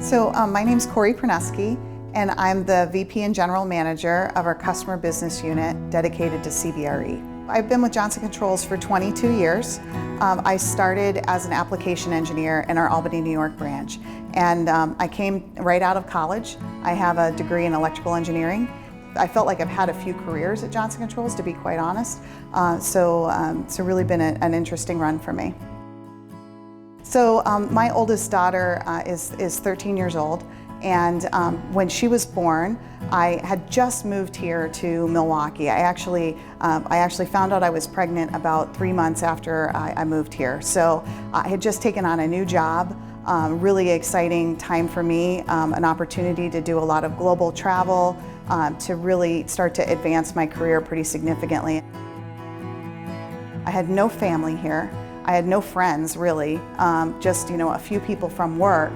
So my name's Corrie Prunuske, and I'm the VP and General Manager of our Customer Business Unit dedicated to CBRE. I've been with Johnson Controls for 22 years. I started as an application engineer in our Albany, New York branch, and I came right out of college. I have a degree in electrical engineering. I felt like I've had a few careers at Johnson Controls, to be quite honest, so it's really been an interesting run for me. So my oldest daughter is 13 years old, and when she was born, I had just moved here to Milwaukee. I actually found out I was pregnant about 3 months after I moved here. So I had just taken on a new job, really exciting time for me, an opportunity to do a lot of global travel, to really start to advance my career pretty significantly. I had no family here. I had no friends, really, just a few people from work,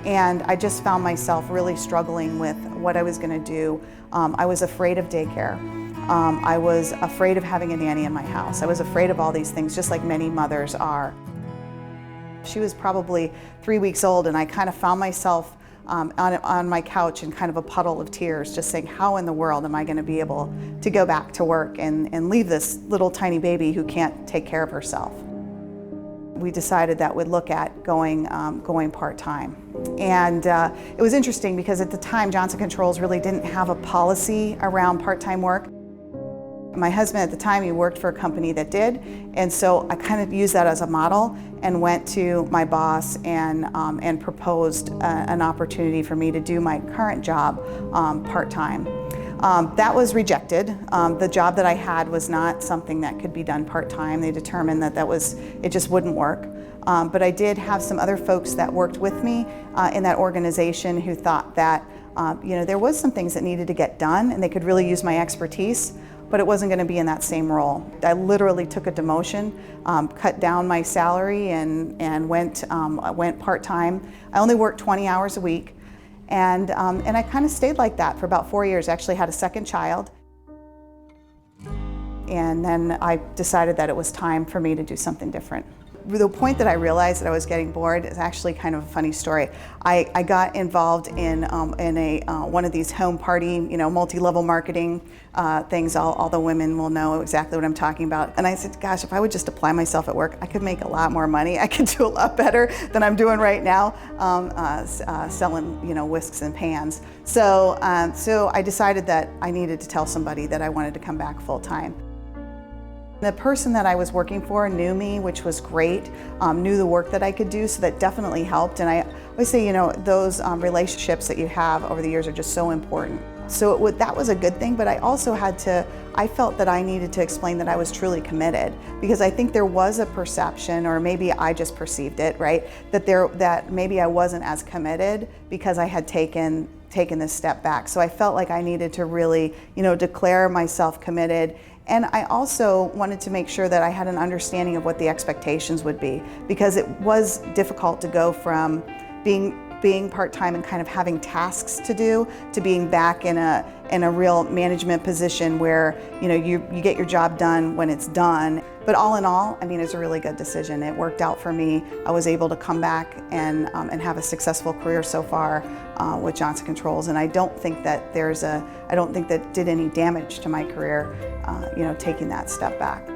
and I just found myself really struggling with what I was going to do. I was afraid of daycare. I was afraid of having a nanny in my house. I was afraid of all these things, just like many mothers are. She was probably 3 weeks old, and I kind of found myself on my couch in kind of a puddle of tears, just saying, how in the world am I going to be able to go back to work and leave this little tiny baby who can't take care of herself? We decided that we'd look at going part-time. And it was interesting because at the time Johnson Controls really didn't have a policy around part-time work. My husband at the time, he worked for a company that did, and so I kind of used that as a model and went to my boss and proposed an opportunity for me to do my current job part-time. That was rejected. The job that I had was not something that could be done part-time. They determined that it just wouldn't work. But I did have some other folks that worked with me in that organization who thought that there was some things that needed to get done and they could really use my expertise, but it wasn't going to be in that same role. I literally took a demotion, cut down my salary, and went part-time. I only worked 20 hours a week. And I kind of stayed like that for about 4 years. I actually had a second child. And then I decided that it was time for me to do something different. The point that I realized that I was getting bored is actually kind of a funny story. I got involved in one of these home party, multi-level marketing things. All the women will know exactly what I'm talking about. And I said, gosh, if I would just apply myself at work, I could make a lot more money. I could do a lot better than I'm doing right now, selling whisks and pans. So I decided that I needed to tell somebody that I wanted to come back full time. The person that I was working for knew me, which was great, knew the work that I could do, so that definitely helped. And I always say, those relationships that you have over the years are just so important. So that was a good thing, but I also I felt that I needed to explain that I was truly committed, because I think there was a perception, or maybe I just perceived it, right, that maybe I wasn't as committed because I had taken this step back. So I felt like I needed to really, declare myself committed. And I also wanted to make sure that I had an understanding of what the expectations would be, because it was difficult to go from being part-time and kind of having tasks to do to being back in a real management position where you get your job done when it's done. But all in all, it's a really good decision. It worked out for me. I was able to come back and have a successful career so far with Johnson Controls, and I don't think that did any damage to my career, taking that step back.